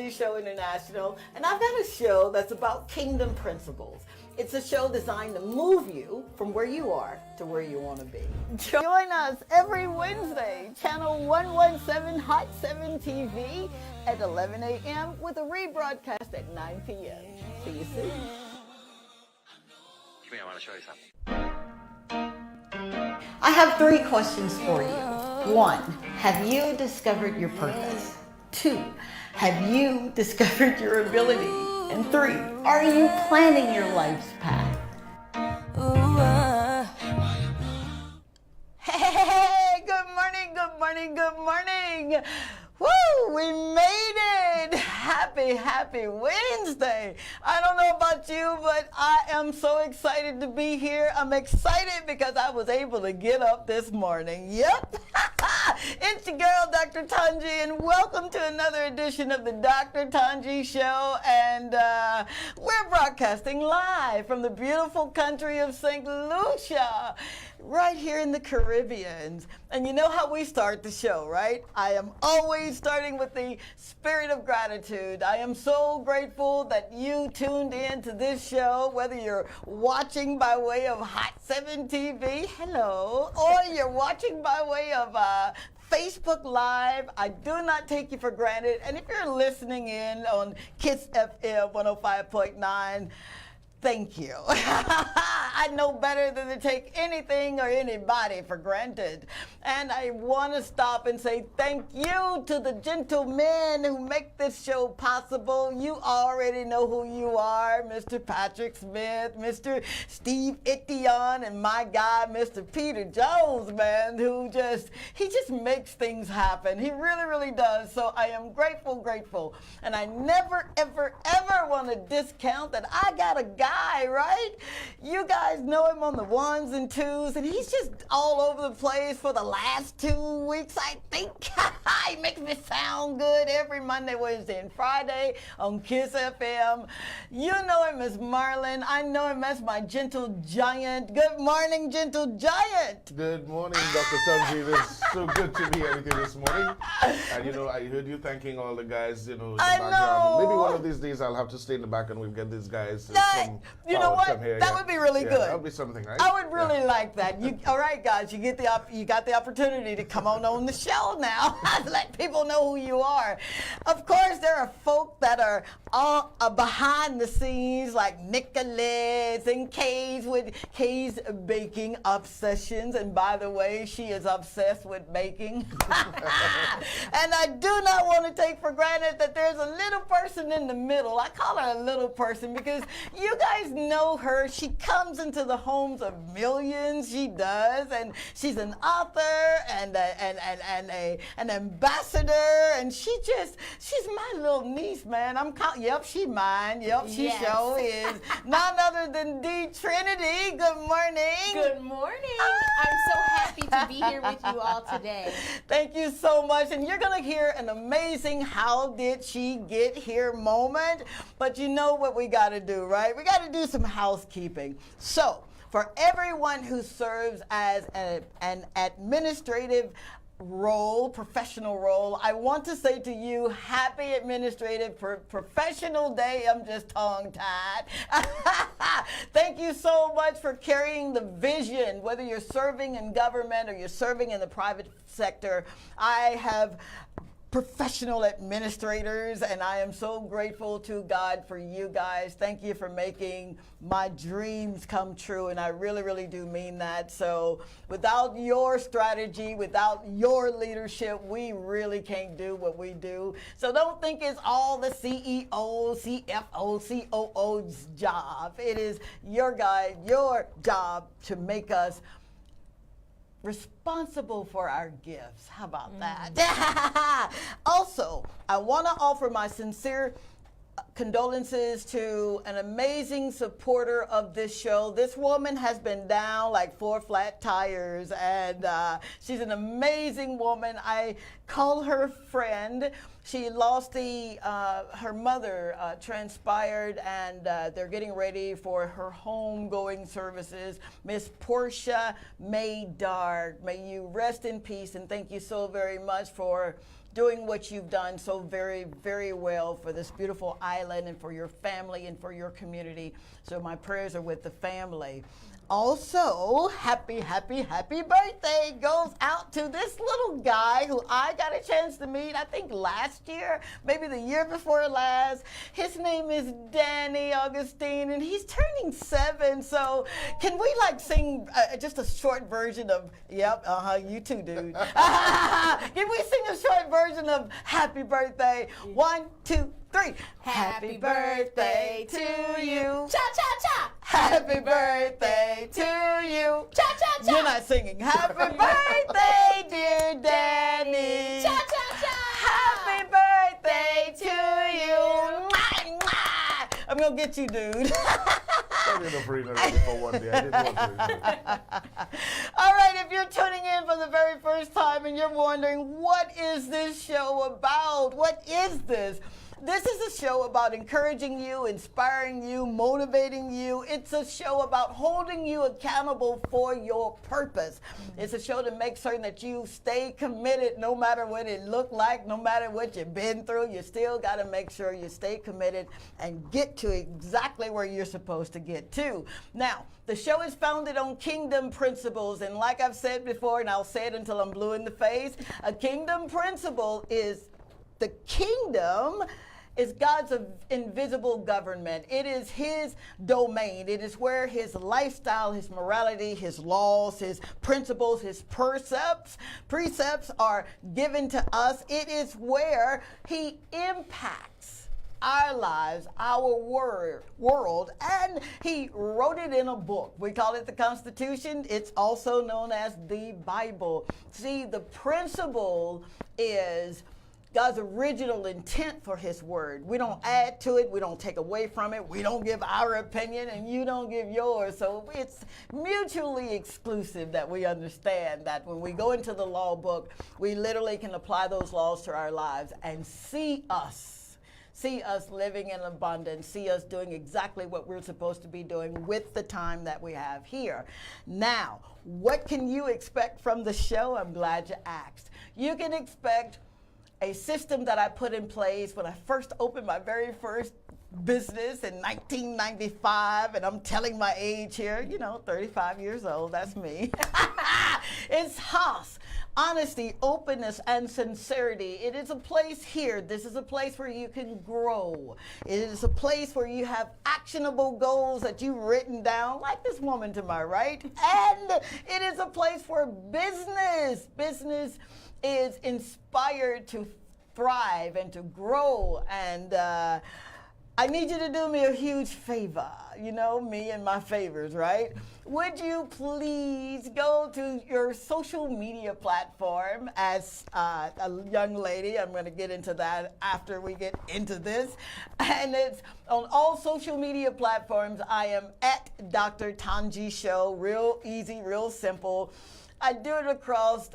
Tangi Show International, and I've got a show that's about kingdom principles. It's a show designed to move you from where you are to where you want to be. Join us every Wednesday, channel 117 Hot 7 TV at 11 a.m. with a rebroadcast at 9 p.m. See you soon. I want to show you something. I have 3 questions for you. 1, have you discovered your purpose? 2, have you discovered your ability? And 3, are you planning your life's path? Hey, good morning, good morning, good morning. Woo, we made it. Happy Wednesday. I don't know about you, but I am so excited to be here. I'm excited because I was able to get up this morning. Yep. It's your girl, Dr. Tangi, and welcome to another edition of the Dr. Tangi Show. And we're broadcasting live from the beautiful country of St. Lucia, right here in the Caribbean. And you know how we start the show, right? I am always starting with the spirit of gratitude. I am so grateful that you tuned in to this show, whether you're watching by way of Hot 7 TV, hello, or you're watching by way of Facebook Live. I do not take you for granted. And if you're listening in on KISS FM 105.9, thank you. I know better than to take anything or anybody for granted. And I want to stop and say thank you to the gentlemen who make this show possible. You already know who you are, Mr. Patrick Smith, Mr. Steve Etienne, and my guy, Mr. Peter Jones, man, he just makes things happen. He really does. So I am grateful. And I never, ever want to discount that I got a guy, right? You guys know him on the 1s and 2s, and he's just all over the place for the last 2 weeks, I think. He makes me sound good every Monday, Wednesday, and Friday on KISS FM. You know him as Marlon. I know him as my gentle giant. Good morning, gentle giant. Good morning, Dr. Tangi. It's so good to be here with you this morning. And I heard you thanking all the guys, in the background. Know. Maybe one of these days I'll have to stay in the back and we'll get these guys you know what? here. That would be really good. That would be something, right? I would really like that. All right, guys, you got the opportunity to come on the show now. Let people know who you are. Of course, there are folk that are all behind the scenes, like Nicholas and Kay's baking obsessions. And by the way, she is obsessed with baking. And I do not want to take for granted that there's a little person in the middle. I call her a little person because you guys know her. She comes into the homes of millions. She does, and she's an author and an ambassador, and she's my little niece, man. Yep, she mine. Yep, she sure is. None other than D Trinity. Good morning. Good morning. I'm so happy to be here with you all today. Thank you so much. And you're going to hear an amazing how did she get here moment. But you know what we got to do, right? We got to do some housekeeping. So for everyone who serves as an administrative role, professional role, I want to say to you, happy administrative professional day. I'm just tongue-tied. Thank you so much for carrying the vision, whether you're serving in government or you're serving in the private sector. I have professional administrators, and I am so grateful to God for you guys. Thank you for making my dreams come true, and I really do mean that. So without your strategy, without your leadership, we really can't do what we do. So don't think it's all the CEO, CFO, COO's job. It is your job to make us responsible for our gifts. How about that? Also, I want to offer my sincere condolences to an amazing supporter of this show. This woman has been down like 4 flat tires, and she's an amazing woman. I call her friend. She lost her mother transpired, and they're getting ready for her homegoing services. Miss Portia May Dart, may you rest in peace, and thank you so very much for doing what you've done so very, very well for this beautiful island and for your family and for your community. So my prayers are with the family. Also, happy birthday goes out to this little guy who I got a chance to meet, I think last year, maybe the year before last. His name is Danny Augustine, and he's turning 7. So can we like sing just a short version of, yep, you too, dude. Can we sing a short version of Happy Birthday? 1, 2, 3. Happy birthday to you. Cha-cha-cha. Happy birthday to you. Cha-cha-cha. You're not singing. Happy birthday, dear Danny. Cha-cha-cha. Happy birthday to you. Mwah, mwah. I'm going to get you, dude. I did enough reading already for one day. I didn't want to. All right, if you're tuning in for the very first time and you're wondering, what is this show about? What is this? This is a show about encouraging you, inspiring you, motivating you. It's a show about holding you accountable for your purpose. It's a show to make certain that you stay committed no matter what it looked like, no matter what you've been through. You still got to make sure you stay committed and get to exactly where you're supposed to get to. Now, the show is founded on kingdom principles. And like I've said before, and I'll say it until I'm blue in the face, a kingdom principle is the kingdom is God's invisible government. It is his domain. It is where his lifestyle, his morality, his laws, his principles, his precepts are given to us. It is where he impacts our lives, our world, and he wrote it in a book. We call it the Constitution. It's also known as the Bible. See, the principle is God's original intent for his word. We don't add to it. We don't take away from it. We don't give our opinion and you don't give yours. So it's mutually exclusive that we understand that when we go into the law book, we literally can apply those laws to our lives and see us living in abundance, see us doing exactly what we're supposed to be doing with the time that we have here. Now, what can you expect from the show? I'm glad you asked. You can expect a system that I put in place when I first opened my very first business in 1995, and I'm telling my age here, 35 years old, that's me. It's Haas. Honesty, openness, and sincerity. It is a place here. This is a place where you can grow. It is a place where you have actionable goals that you've written down, like this woman to my right. And it is a place where business is inspired to thrive and to grow. And I need you to do me a huge favor. You know, me and my favors, right? Would you please go to your social media platform as a young lady? I'm going to get into that after we get into this. And it's on all social media platforms. I am at Dr. Tanji Show. Real easy, real simple. I do it across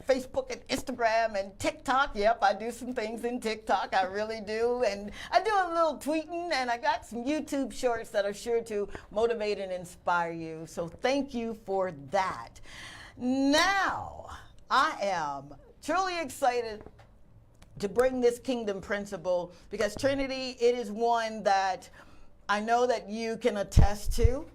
Facebook and Instagram and TikTok. Yep, I do some things in TikTok. I really do. And I do a little tweeting, and I got some YouTube shorts that are sure to motivate and inspire you. So thank you for that. Now, I am truly excited to bring this kingdom principle because Trinity, it is one that I know that you can attest to.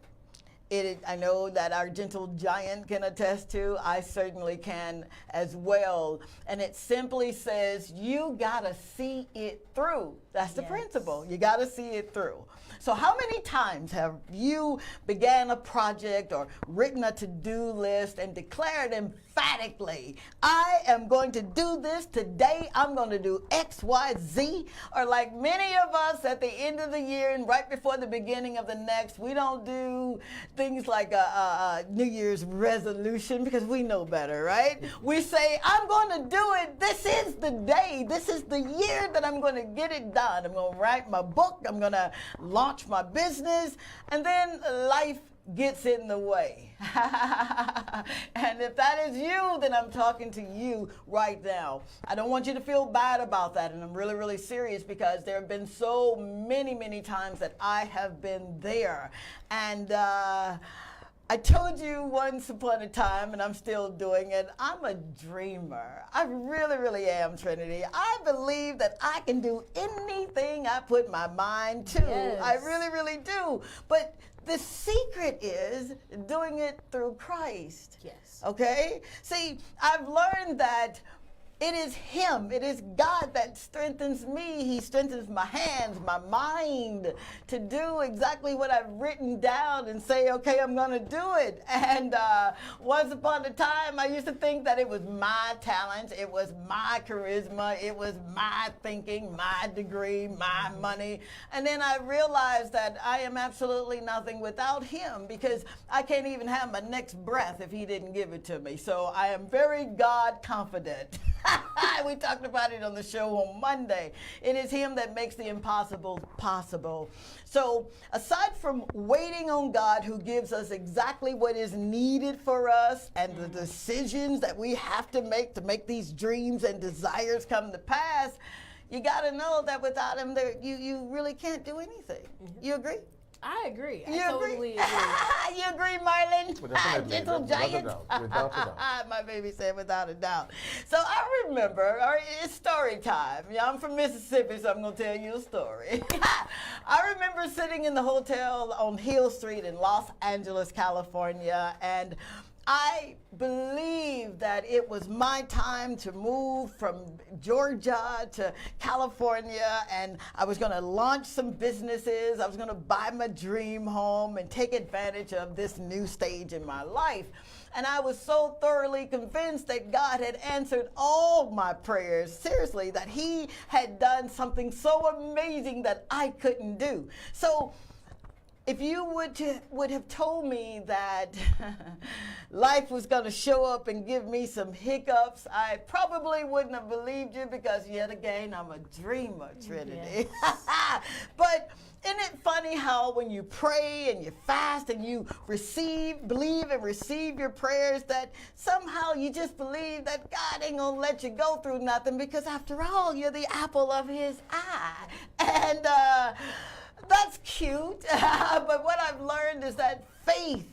I know that our gentle giant can attest to. I certainly can as well. And it simply says, you got to see it through. That's the principle. You got to see it through. So how many times have you began a project or written a to-do list and declared emphatically, I am going to do this today. I'm going to do X, Y, Z. Or like many of us at the end of the year and right before the beginning of the next, we don't do things like a New Year's resolution because we know better, right? We say, I'm going to do it. This is the day. This is the year that I'm going to get it done. I'm going to write my book. I'm going to launch my business. And then life gets in the way. And if that is you, then I'm talking to you right now. I don't want you to feel bad about that. And I'm really, really serious because there have been so many, many times that I have been there. And I I told you once upon a time, and I'm still doing it, I'm a dreamer. I really, really am, Trinity. I believe that I can do anything I put my mind to. Yes. I really, really do. But the secret is doing it through Christ. Yes. Okay? See, I've learned that it is Him, it is God that strengthens me. He strengthens my hands, my mind to do exactly what I've written down and say, okay, I'm going to do it. And once upon a time, I used to think that it was my talent, it was my charisma, it was my thinking, my degree, my money. And then I realized that I am absolutely nothing without Him, because I can't even have my next breath if He didn't give it to me. So I am very God confident. We talked about it on the show on Monday. It is Him that makes the impossible possible. So aside from waiting on God, who gives us exactly what is needed for us and the decisions that we have to make these dreams and desires come to pass, you got to know that without Him, you really can't do anything. You agree? I agree. You I totally agree. You agree, Marlon? Definitely. Gentle Without a giant. doubt. Without a doubt. My baby said without a doubt. So I remember, or it's story time. Yeah, I'm from Mississippi, so I'm going to tell you a story. I remember sitting in the hotel on Hill Street in Los Angeles, California, and I believed that it was my time to move from Georgia to California, and I was going to launch some businesses. I was going to buy my dream home and take advantage of this new stage in my life. And I was so thoroughly convinced that God had answered all my prayers, seriously, that He had done something so amazing that I couldn't do. So if you would have told me that life was going to show up and give me some hiccups, I probably wouldn't have believed you, because yet again, I'm a dreamer, Trinity. Yes. But isn't it funny how when you pray and you fast and you believe and receive your prayers, that somehow you just believe that God ain't going to let you go through nothing, because after all, you're the apple of His eye. And that's cute, but what I've learned is that faith,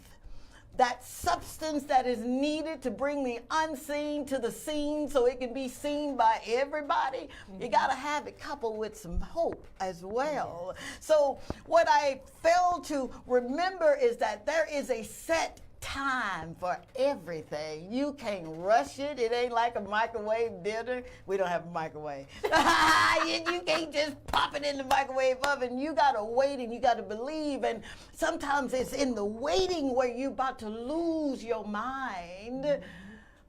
that substance that is needed to bring the unseen to the seen so it can be seen by everybody, you got to have it coupled with some hope as well. So what I failed to remember is that there is a set time for everything. You can't rush it. It ain't like a microwave dinner. We don't have a microwave. You can't just pop it in the microwave oven. You got to wait and you got to believe. And sometimes it's in the waiting where you're about to lose your mind.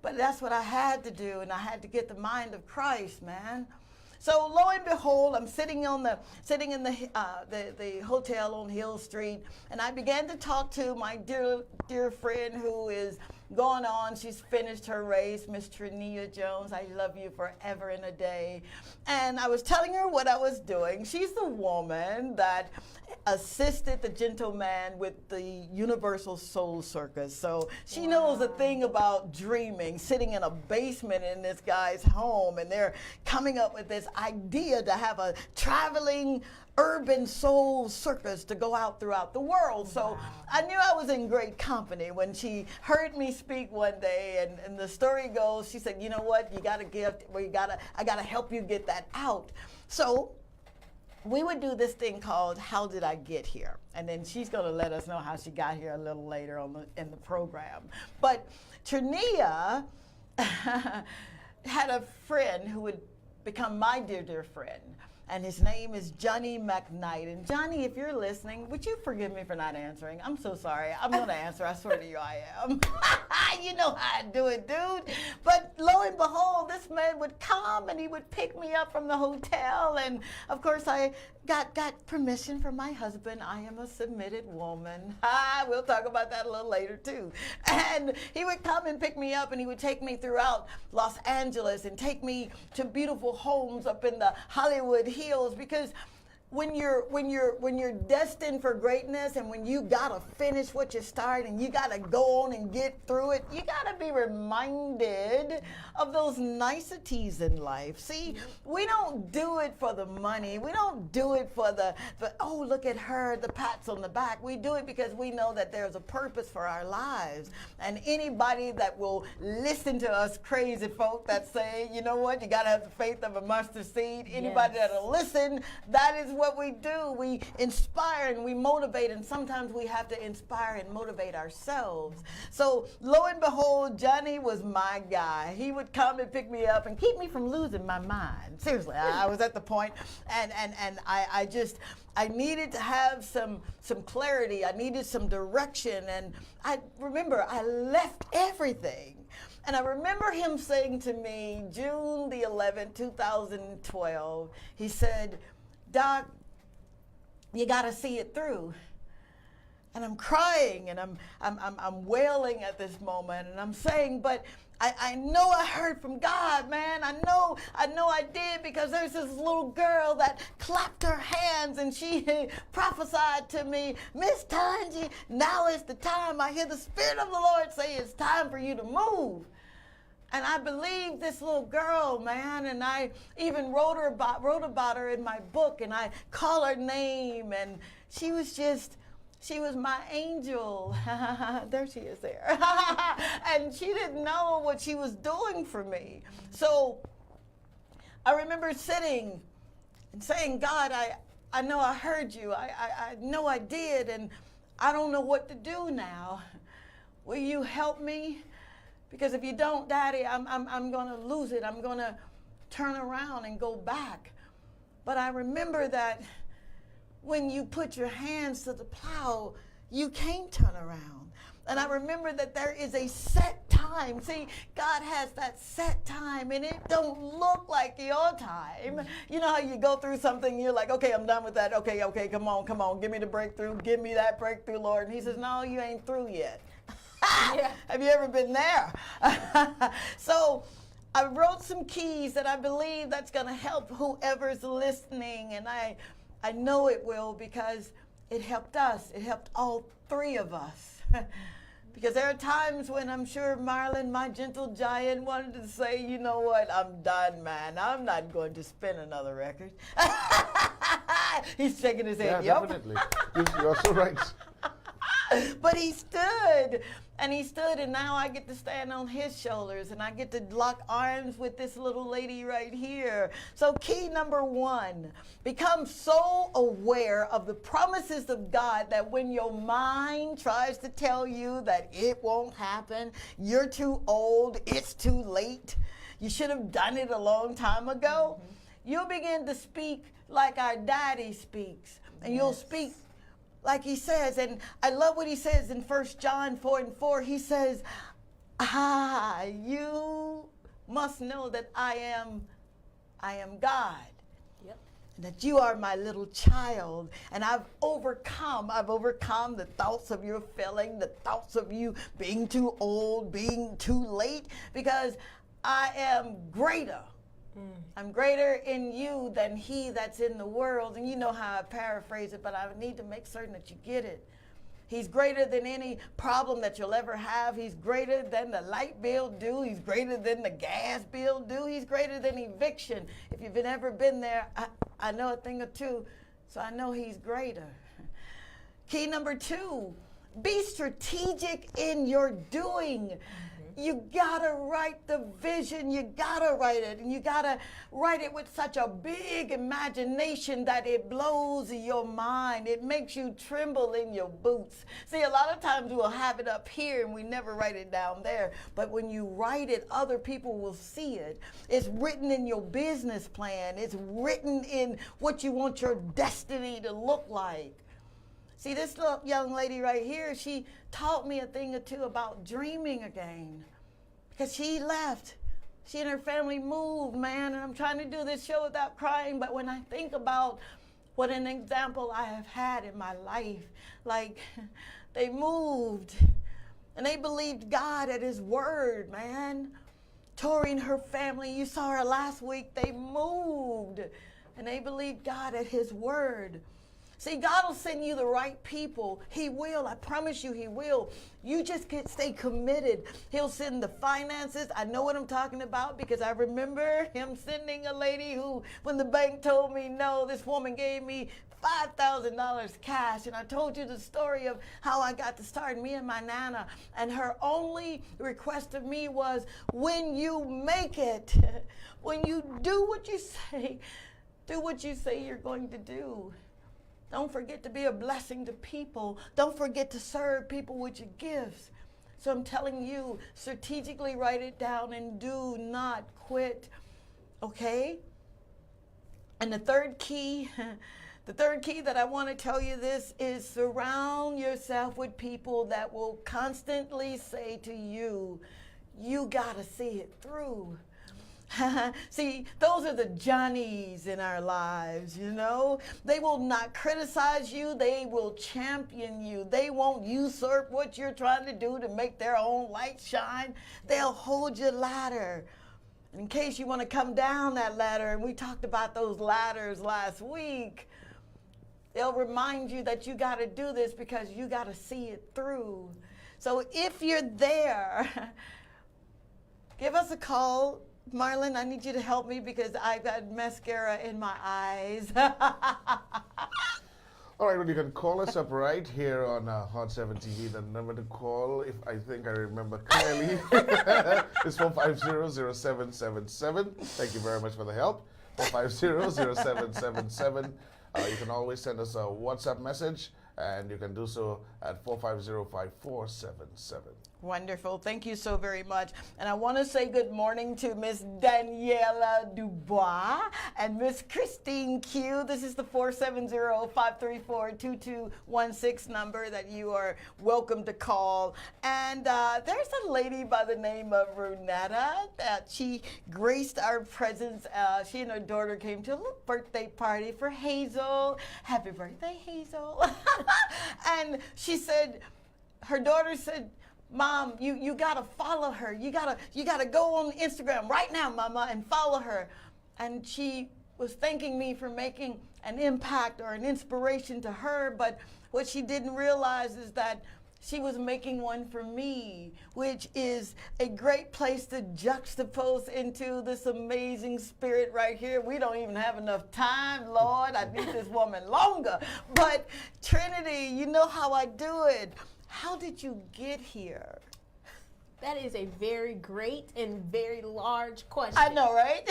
But that's what I had to do, and I had to get the mind of Christ, man. So lo and behold, I'm sitting in the hotel on Hill Street, and I began to talk to my dear friend who is going on. She's finished her race, Miss Trania Jones. I love you forever and a day. And I was telling her what I was doing. She's the woman that assisted the gentleman with the Universal Soul Circus. So she knows a thing about dreaming, sitting in a basement in this guy's home, and they're coming up with this idea to have a traveling urban soul circus to go out throughout the world. So I knew I was in great company when she heard me speak one day, and the story goes, she said, you know what, you got a gift, I got to help you get that out. So we would do this thing called How Did I Get Here? And then she's going to let us know how she got here a little later in the program. But Trania had a friend who would become my dear friend. And his name is Johnny McKnight. And Johnny, if you're listening, would you forgive me for not answering? I'm so sorry. I'm going to answer. I swear to you I am. You know how I do it, dude. But lo and behold, this man would come and he would pick me up from the hotel. And of course, I got permission from my husband. I am a submitted woman. We'll talk about that a little later too. And he would come and pick me up, and he would take me throughout Los Angeles and take me to beautiful homes up in the Hollywood Hills, because when you're destined for greatness, and when you gotta finish what you start and you gotta go on and get through it, you gotta be reminded of those niceties in life. See, we don't do it for the money. We don't do it for oh, look at her, the pats on the back. We do it because we know that there's a purpose for our lives. And anybody that will listen to us crazy folk that say, you know what, you gotta have the faith of a mustard seed. Anybody that'll listen, that is what we do. We inspire and we motivate, and sometimes we have to inspire and motivate ourselves. So lo and behold, Johnny was my guy. He would come and pick me up and keep me from losing my mind. Seriously, I was at the point, and I needed to have some clarity. I needed some direction, and I remember I left everything. And I remember him saying to me, June the 11th, 2012, he said, Doc, you got to see it through. And I'm crying, and I'm wailing at this moment, and I'm saying, but I know I heard from God, man. I know I did, because there's this little girl that clapped her hands and she prophesied to me, Miss Tangi, now is the time. I hear the Spirit of the Lord say it's time for you to move. And I believe this little girl, man, and I even wrote about her in my book, and I call her name, and she was my angel. There she is there. And she didn't know what she was doing for me. So I remember sitting and saying, God, I know I heard you. I know I did, and I don't know what to do now. Will you help me? Because if you don't, Daddy, I'm going to lose it. I'm going to turn around and go back. But I remember that when you put your hands to the plow, you can't turn around. And I remember that there is a set time. See, God has that set time, and it don't look like your time. You know how you go through something, and you're like, okay, I'm done with that. Okay, come on. Give me the breakthrough. Give me that breakthrough, Lord. And he says, no, you ain't through yet. Yeah. Have you ever been there? So I wrote some keys that I believe that's going to help whoever's listening, and I know it will, because it helped us. It helped all three of us. Because there are times when I'm sure Marlon, my gentle giant, wanted to say, you know what, I'm done, man. I'm not going to spin another record. He's shaking his head. Yeah, yep. Definitely. You're so right. But he stood, and now I get to stand on his shoulders, and I get to lock arms with this little lady right here. So key number 1, become so aware of the promises of God that when your mind tries to tell you that it won't happen, you're too old, it's too late, you should have done it a long time ago, you'll begin to speak like our daddy speaks, and you'll speak like he says. And I love what he says in 1 John 4:4. He says, you must know that I am God. Yep. And that you are my little child. And I've overcome the thoughts of your failing, the thoughts of you being too old, being too late, because I am greater. I'm greater in you than he that's in the world. And you know how I paraphrase it, but I need to make certain that you get it. He's greater than any problem that you'll ever have. He's greater than the light bill due. He's greater than the gas bill due. He's greater than eviction. If you've ever been there, I know a thing or two, so I know he's greater. Key number 2, be strategic in your doing. You gotta write the vision, you gotta write it, and you gotta write it with such a big imagination that it blows your mind. It makes you tremble in your boots. See, a lot of times we'll have it up here and we never write it down there, but when you write it, other people will see it. It's written in your business plan. It's written in what you want your destiny to look like. See, this little young lady right here, she taught me a thing or two about dreaming again. Because she left. She and her family moved, man, and I'm trying to do this show without crying, but when I think about what an example I have had in my life, like, they moved, and they believed God at his word, man. Tori and her family, you saw her last week, they moved. and they believed God at his word. See, God will send you the right people. He will. I promise you he will. You just stay committed. He'll send the finances. I know what I'm talking about because I remember him sending a lady who, when the bank told me no, this woman gave me $5,000 cash. And I told you the story of how I got to start, me and my Nana. And her only request of me was, when you make it, when you do what you say you're going to do. Don't forget to be a blessing to people. Don't forget to serve people with your gifts. So I'm telling you, strategically write it down and do not quit. Okay? And the third key that I want to tell you this is surround yourself with people that will constantly say to you, you got to see it through. See, those are the Johnnies in our lives, you know. They will not criticize you. They will champion you. They won't usurp what you're trying to do to make their own light shine. They'll hold your ladder. In case you want to come down that ladder, and we talked about those ladders last week, they'll remind you that you got to do this because you got to see it through. So if you're there, give us a call. Marlon, I need you to help me because I've got mascara in my eyes. All right, well, you can call us up right here on Hot 7 TV. The number to call, if I think I remember clearly, is 450-0777. Thank you very much for the help. 450-0777. You can always send us a WhatsApp message, and you can do so at 450-5477. Wonderful. Thank you so very much. And I want to say good morning to Miss Daniela Dubois and Miss Christine Q. This is the 470-534-2216 number that you are welcome to call. And there's a lady by the name of Runetta that she graced our presence. She and her daughter came to a little birthday party for Hazel. Happy birthday, Hazel. And she said, her daughter said, Mom, you gotta follow her. You gotta go on Instagram right now, Mama, and follow her. And she was thanking me for making an impact or an inspiration to her, but what she didn't realize is that she was making one for me, which is a great place to juxtapose into this amazing spirit right here. We don't even have enough time, Lord. I need this woman longer. But Trinity, you know how I do it. How did you get here? That is a very great and very large question. I know, right?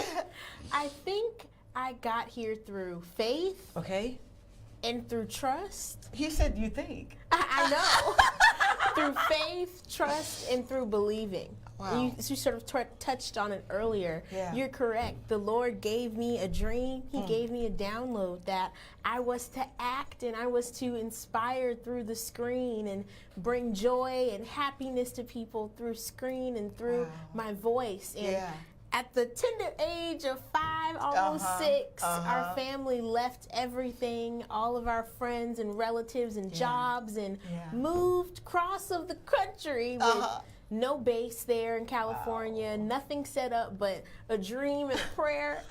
I think I got here through faith. Okay. And through trust. He said you think. I know. Through faith, trust, and through believing. Wow. You sort of touched on it earlier. Yeah. You're correct. The Lord gave me a dream. He gave me a download that I was to act and I was to inspire through the screen and bring joy and happiness to people through screen and through my voice. And at the tender age of 5, almost 6, our family left everything, all of our friends and relatives and jobs, and moved across of the country with no base there in California, nothing set up but a dream and prayer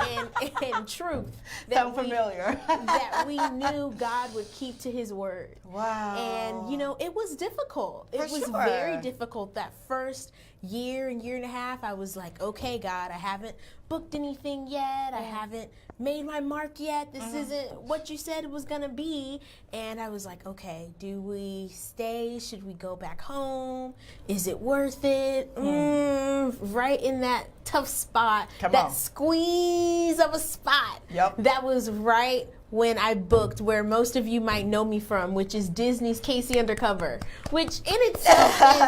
and truth. Sound familiar. That we knew God would keep to his word. Wow. And, you know, it was difficult. It was very difficult that first year and a half. I was like, okay, God, I haven't booked anything yet. I haven't made my mark yet. This isn't what you said it was going to be. And I was like, okay, do we stay? Should we go back home? Is it worth it? Right in that tough spot, squeeze of a spot. That was right when I booked where most of you might know me from, which is Disney's Casey Undercover, which in itself is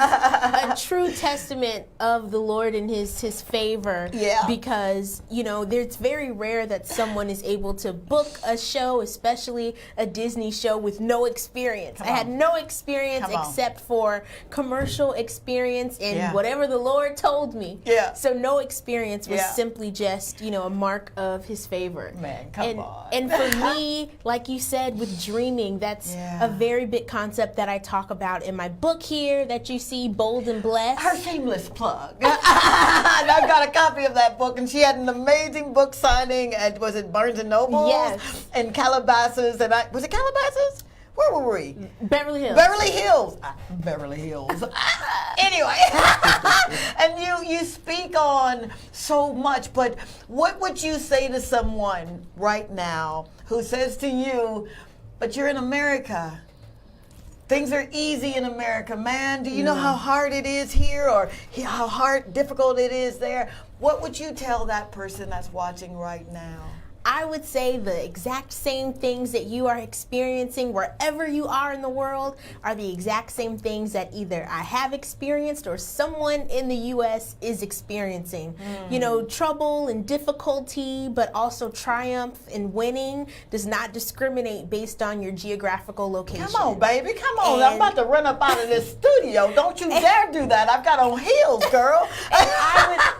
a true testament of the Lord and his favor. Because, you know, it's very rare that someone is able to book a show, especially a Disney show, with no experience. I had no experience except for commercial experience and whatever the Lord told me. So no experience was simply just, you know, a mark of his favor. Man, come on. And for me, me, like you said, with dreaming, that's a very big concept that I talk about in my book here that you see, Bold and Blessed. Her shameless plug. I've got a copy of that book, and she had an amazing book signing at, was it Barnes & Noble? Yes. And Calabasas, and was it Calabasas? Where were we? Beverly Hills. Beverly Hills. Beverly Hills. Anyway, and you speak on so much, but what would you say to someone right now who says to you, but you're in America? Things are easy in America, man. Do you know how hard it is here, or how difficult it is there? What would you tell that person that's watching right now? I would say the exact same things that you are experiencing wherever you are in the world are the exact same things that either I have experienced or someone in the U.S. is experiencing. You know, trouble and difficulty, but also triumph and winning does not discriminate based on your geographical location. Come on, baby, come on. I'm about to run up out of this studio. Don't you dare do that. I've got on heels, girl. And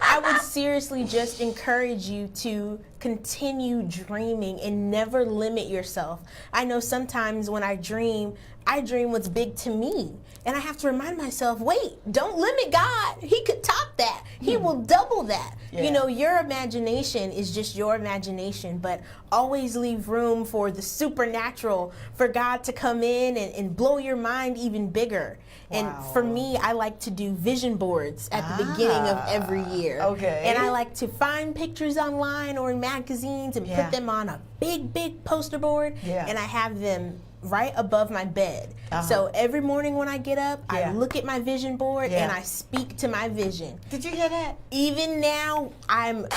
I would seriously just encourage you to continue dreaming and never limit yourself. I know sometimes when I dream what's big to me. And I have to remind myself, wait, don't limit God. He could top that. He will double that. Yeah. You know, your imagination is just your imagination, but always leave room for the supernatural, for God to come in and blow your mind even bigger. And for me, I like to do vision boards at the beginning of every year. Okay. And I like to find pictures online or in magazines and put them on a big poster board. Yeah. And I have them right above my bed. So every morning when I get up, I look at my vision board and I speak to my vision. Did you hear that? Even now, I'm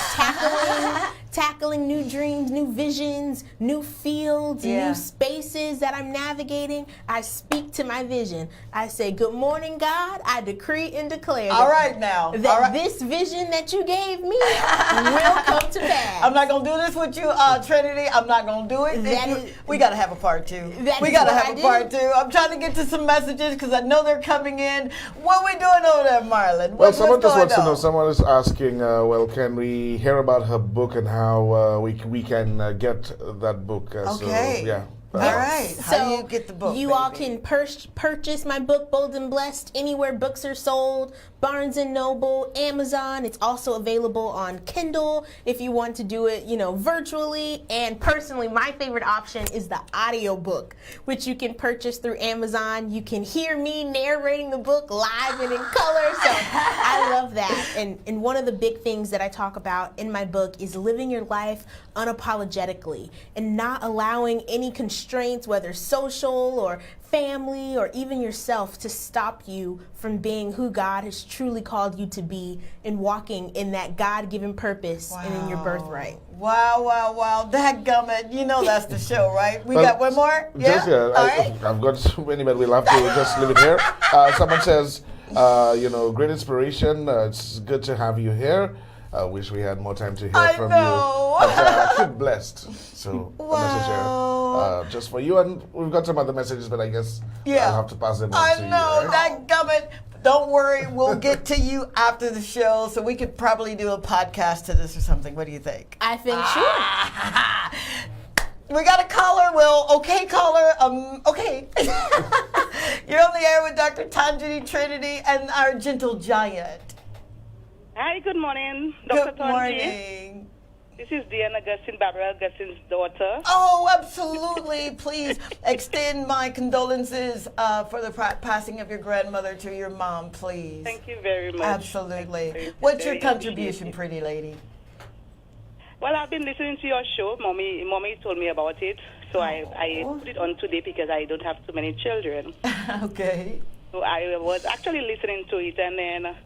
tackling new dreams, new visions, new fields, new spaces that I'm navigating. I speak to my vision. I say, good morning, God. I decree and declare that this vision that you gave me will come to pass. I'm not going to do this with you, Trinity. I'm not going to do it. We got to have a part two. We got to have a part two. I'm trying to get to some messages because I know they're coming in. What are we doing over there, Marlon? Well, someone just wants to know. Someone is asking, well, can we hear about her book and how we can get that book? Okay. So, yeah. All right. How do you get the book? You all can purchase my book, Bold and Blessed, anywhere books are sold. Barnes & Noble, Amazon. It's also available on Kindle if you want to do it, you know, virtually. And personally, my favorite option is the audiobook, which you can purchase through Amazon. You can hear me narrating the book live and in color. So I love that. And one of the big things that I talk about in my book is living your life unapologetically and not allowing any constraints, whether social or family or even yourself, to stop you from being who God has truly called you to be and walking in that God-given purpose and in your birthright. Wow. Dadgummit. You know that's the show, right? We got one more? I've got so many, but we'll have to just leave it here. Someone says, great inspiration. It's good to have you here. I wish we had more time to hear from you. I feel blessed. So a message here just for you. And we've got some other messages, but I guess I'll have to pass them on to you. I know, dadgummit. Don't worry, we'll get to you after the show, so we could probably do a podcast to this or something. What do you think? I think sure. We got a caller. Well, okay, caller. Okay. You're on the air with Dr. Tanjini Trinity and our gentle giant. Hi, good morning, Dr. Good morning. This is Deanna Gustin, Barbara Gustin's daughter. Oh, absolutely. Please extend my condolences for the passing of your grandmother to your mom, please. Thank you very much. Absolutely. What's your contribution, pretty lady? Well, I've been listening to your show. Mommy told me about it, so I put it on today because I don't have too many children. Okay. So I was actually listening to it, and then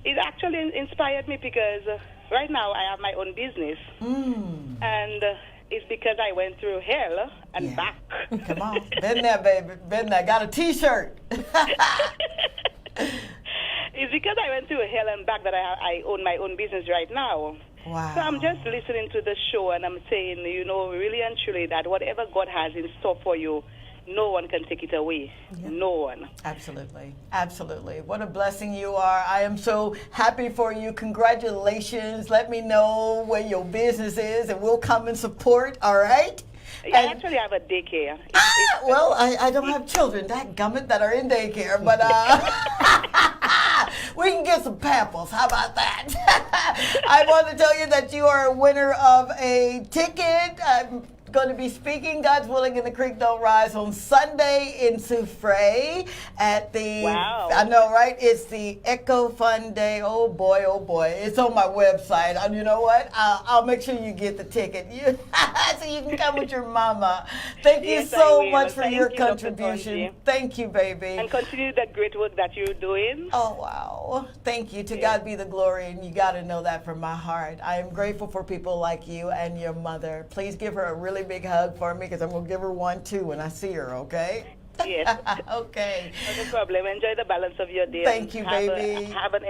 it actually inspired me because right now I have my own business. And it's because I went through hell and back. Come on. Been there, baby. Been there. Got a T-shirt. It's because I went through hell and back that I own my own business right now. Wow. So I'm just listening to the show and I'm saying, really and truly that whatever God has in store for you, no one can take it away. Yep. No one. Absolutely. Absolutely. What a blessing you are. I am so happy for you. Congratulations. Let me know where your business is and we'll come and support. All right? I actually have a daycare. Well, I don't have children, that are in daycare, but we can get some Pampers. How about that? I want to tell you that you are a winner of a ticket. I'm going to be speaking, God's willing, in the Creek Don't Rise on Sunday in Soufrière at the, wow. I know, right? It's the Echo Fun Day. Oh boy, oh boy. It's on my website. And you know what? I'll make sure you get the ticket so you can come with your mama. Thank you so much for your contribution. Thank you, baby. And continue that great work that you're doing. Oh, wow. Thank you. To God be the glory, and you got to know that from my heart. I am grateful for people like you and your mother. Please give her a really big hug for me, because I'm going to give her one too when I see her, okay? Yes. Okay. No problem. Enjoy the balance of your day. Thank you, baby. Have an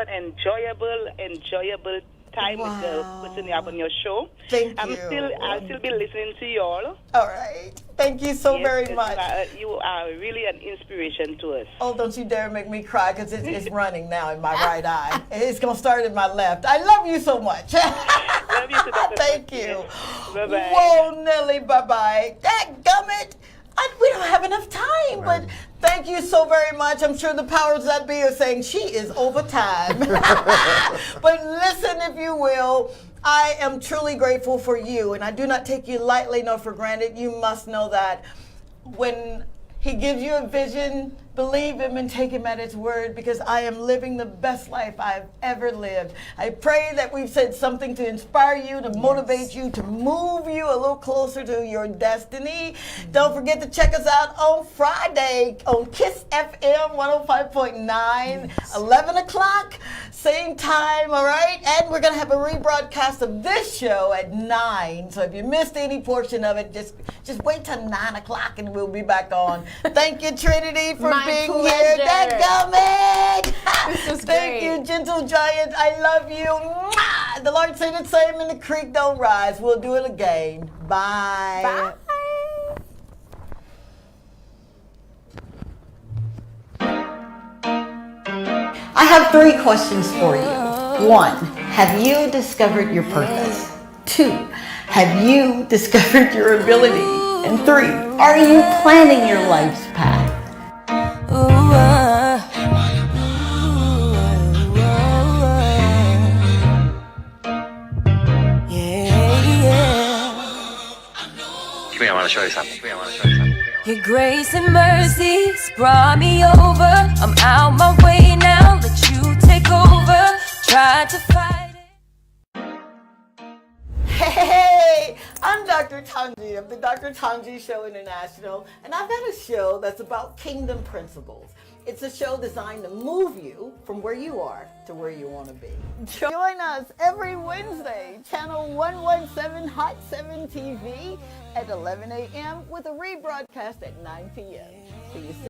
enjoyable time with the person you have on your show. Thank you. I'll still be listening to you all. All right. Thank you so very much. You are really an inspiration to us. Oh, don't you dare make me cry, because it's running now in my right eye. It's going to start in my left. I love you so much. Love you too, Dr. Thank you. Bye-bye. Whoa, Nelly, bye-bye. Dadgummit. We don't have enough time, but thank you so very much. I'm sure the powers that be are saying she is over time. But listen, if you will, I am truly grateful for you, and I do not take you lightly nor for granted. You must know that when he gives you a vision, believe him and take him at his word, because I am living the best life I've ever lived. I pray that we've said something to inspire you, to motivate you, to move you a little closer to your destiny. Don't forget to check us out on Friday on KISS FM 105.9, 11 o'clock, same time, all right? And we're going to have a rebroadcast of this show at 9. So if you missed any portion of it, just wait till 9 o'clock and we'll be back on. Thank you, Trinity, for being here. Dadgummit. This was Thank great. you, gentle giant. I love you. Mwah! The Lord said the same in the Creek Don't Rise. We'll do it again. Bye. Bye. I have 3 questions for you. 1, have you discovered your purpose? 2, have you discovered your ability? And 3, are you planning your life's path? Come here, I want to show you something. Your grace and mercies brought me over. I'm out my way now, let you take over. Tried to fight it. Hey, I'm Dr. Tanji of the Dr. Tanji Show International, and I've got a show that's about kingdom principles. It's a show designed to move you from where you are to where you want to be. Join us every Wednesday, channel 117 Hot 7 TV at 11 a.m. with a rebroadcast at 9 p.m. See you soon.